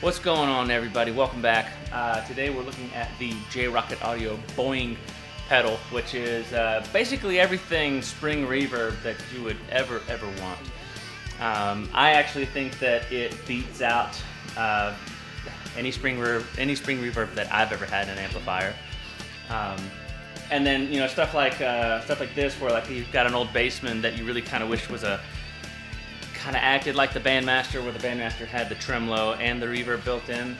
What's going on, everybody? Welcome back. Today we're looking at the J-Rocket Audio Boing pedal, which is basically everything spring reverb that you would ever want. I actually think that it beats out any spring reverb that I've ever had in an amplifier. And then stuff like this, where like you've got an old Bassman that you really kind of wish was kind of acted like the Bandmaster, where the Bandmaster had the tremolo and the reverb built in.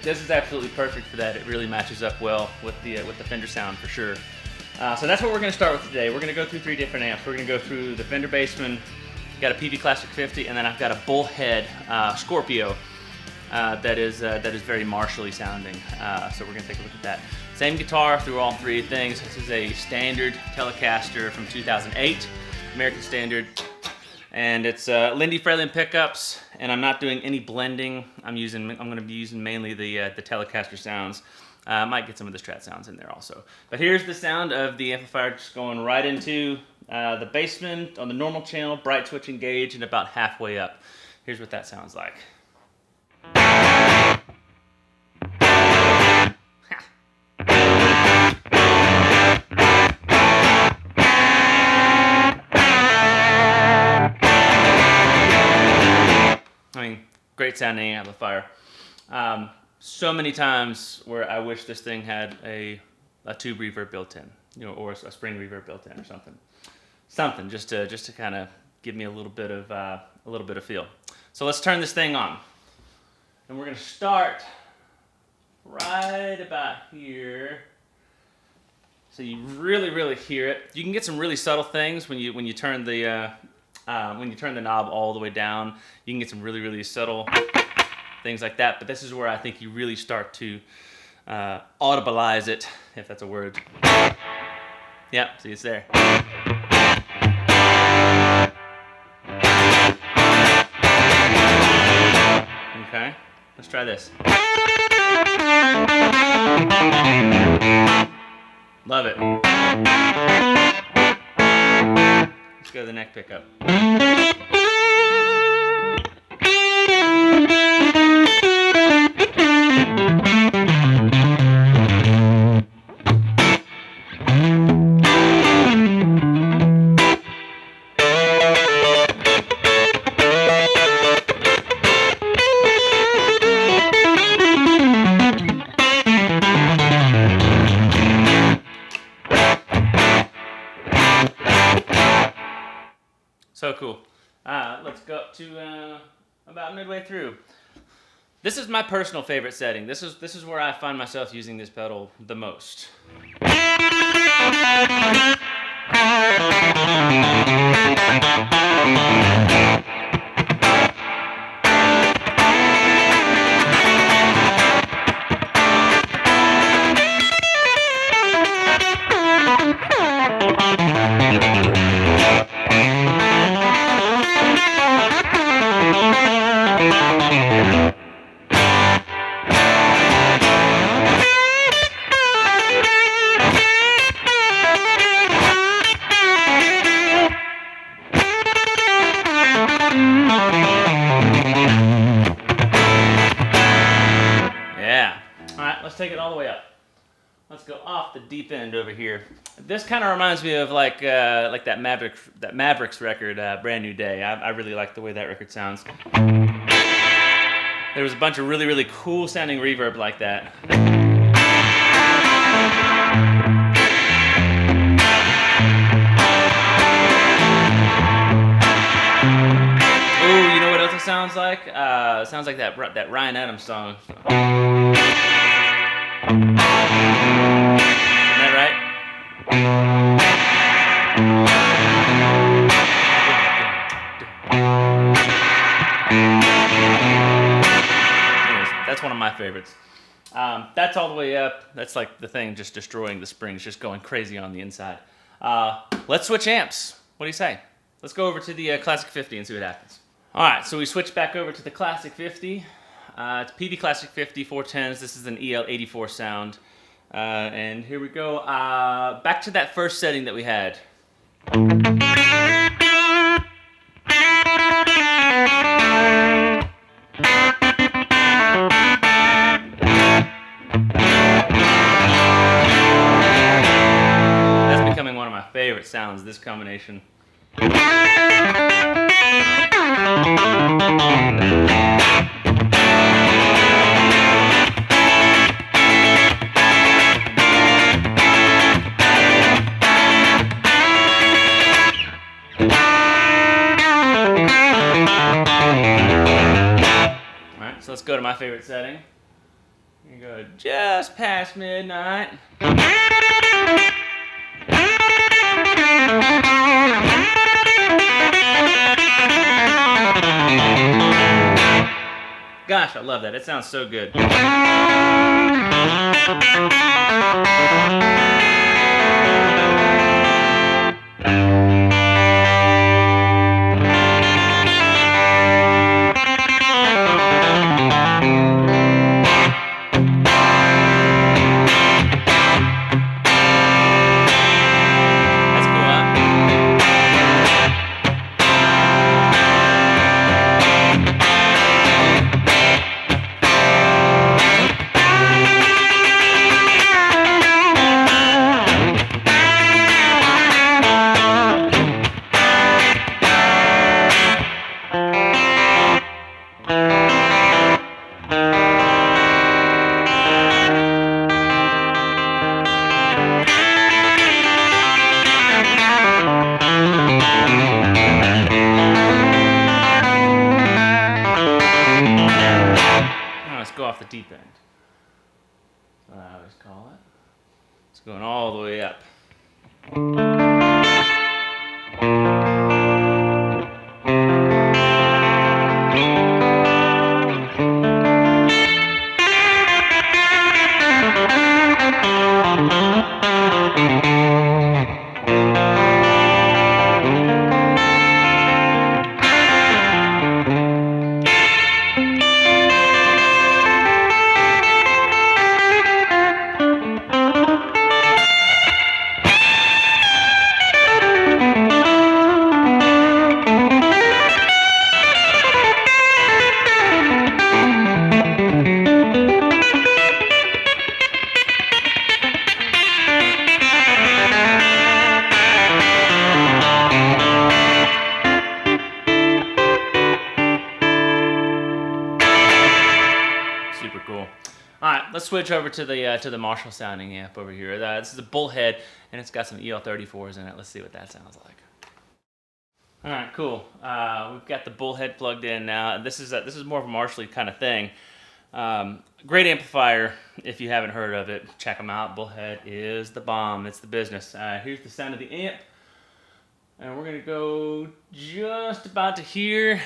This is absolutely perfect for that. It really matches up well with the Fender sound for sure. So that's what we're going to start with today. We're going to go through 3 different amps. We're going to go through the Fender Bassman, got a PV Classic 50, and then I've got a Bullhead Scorpio that is very martially sounding. So we're going to take a look at that. Same guitar through all 3 things. This is a standard Telecaster from 2008, American Standard. And it's Lindy Fralin pickups, and I'm not doing any blending. I'm going to be using mainly the Telecaster sounds. I might get some of the Strat sounds in there also. But here's the sound of the amplifier just going right into the Bassman on the normal channel, bright switch engaged, and about halfway up. Here's what that sounds like. Great sounding amplifier. So many times where I wish this thing had a tube reverb built in, or a spring reverb built in, or something just to kind of give me a little bit of feel. So let's turn this thing on, and we're gonna start right about here, so you really hear it. You can get some really subtle things when you turn the knob all the way down. You can get some really subtle things like that, but this is where I think you really start to audibilize it, if that's a word. Yep, see, it's there. Okay, let's try this. Love it. Let's go to the neck pickup. So cool. Let's go up to about midway through. This is my personal favorite setting. This is where I find myself using this pedal the most. Take it all the way up. Let's go off the deep end over here. This kind of reminds me of like that Mavericks record, Brand New Day. I really like the way that record sounds. There was a bunch of really cool sounding reverb like that. Ooh, you know what else it sounds like? It sounds like that Ryan Adams song. Isn't that right? Anyways, that's one of my favorites. That's all the way up. That's like the thing just destroying the springs, just going crazy on the inside. Let's switch amps. What do you say? Let's go over to the Classic 50 and see what happens. All right, so we switch back over to the Classic 50. It's PV Classic 50 410s. This is an EL84 sound. And here we go. Back to that first setting that we had. favorite sounds, this combination. Alright, so let's go to my favorite setting. You go just past midnight. Gosh, I love that. It sounds so good. Off the deep end. That's what I always call it. It's going all the way up. Super cool. All right, let's switch over to the Marshall sounding amp over here. This is a Bullhead, and it's got some EL34s in it. Let's see what that sounds like. All right, cool. We've got the Bullhead plugged in now. This is more of a Marshall kind of thing. Great amplifier. If you haven't heard of it, check them out. Bullhead is the bomb. It's the business. Here's the sound of the amp, and we're gonna go just about to here.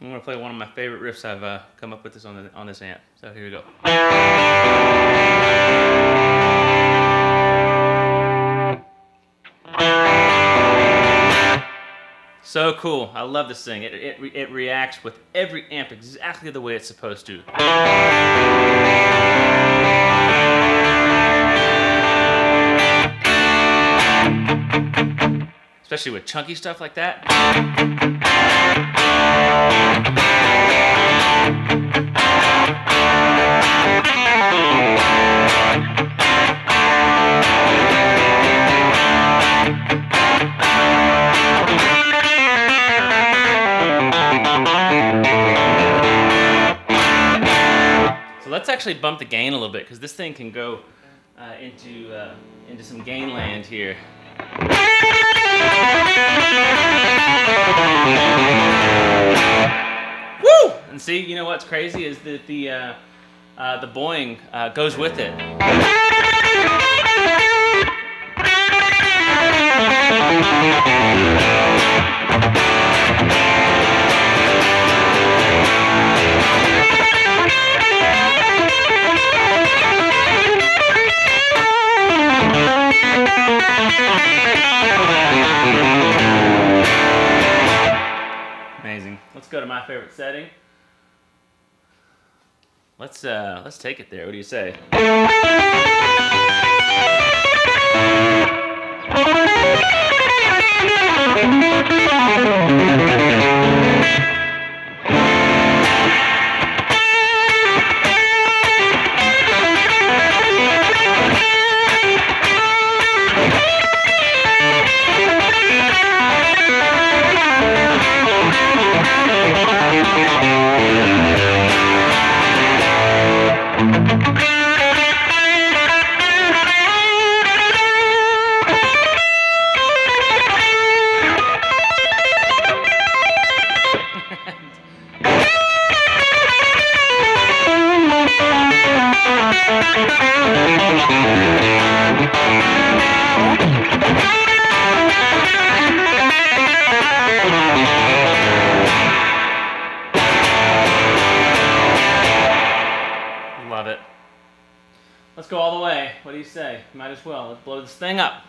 I'm gonna play one of my favorite riffs I've come up with this on this amp. So here we go. So cool. I love this thing. It reacts with every amp exactly the way it's supposed to. Especially with chunky stuff like that. So let's actually bump the gain a little bit, because this thing can go into some gain land here. Woo! And see, you know what's crazy is that the Boing goes with it. Amazing. Let's go to my favorite setting. Let's take it there. What do you say? Love it. Let's go all the way. What do you say? Might as well. Let's blow this thing up.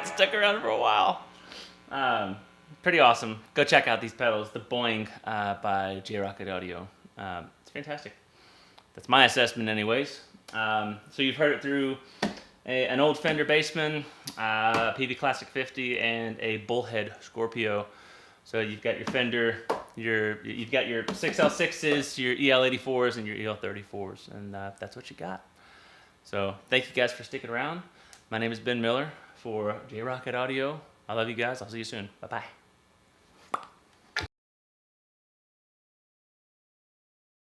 Stuck around for a while. Pretty awesome. Go check out these pedals, the Boing by J-Rocket Audio. It's fantastic. That's my assessment anyways. So you've heard it through an old Fender Bassman, PV Classic 50, and a Bullhead Scorpio. So you've got your Fender, you've got your 6L6s, your EL84s, and your EL34s, and that's what you got. So thank you guys for sticking around. My name is Ben Miller for J-Rocket Audio. I love you guys. I'll see you soon. Bye-bye.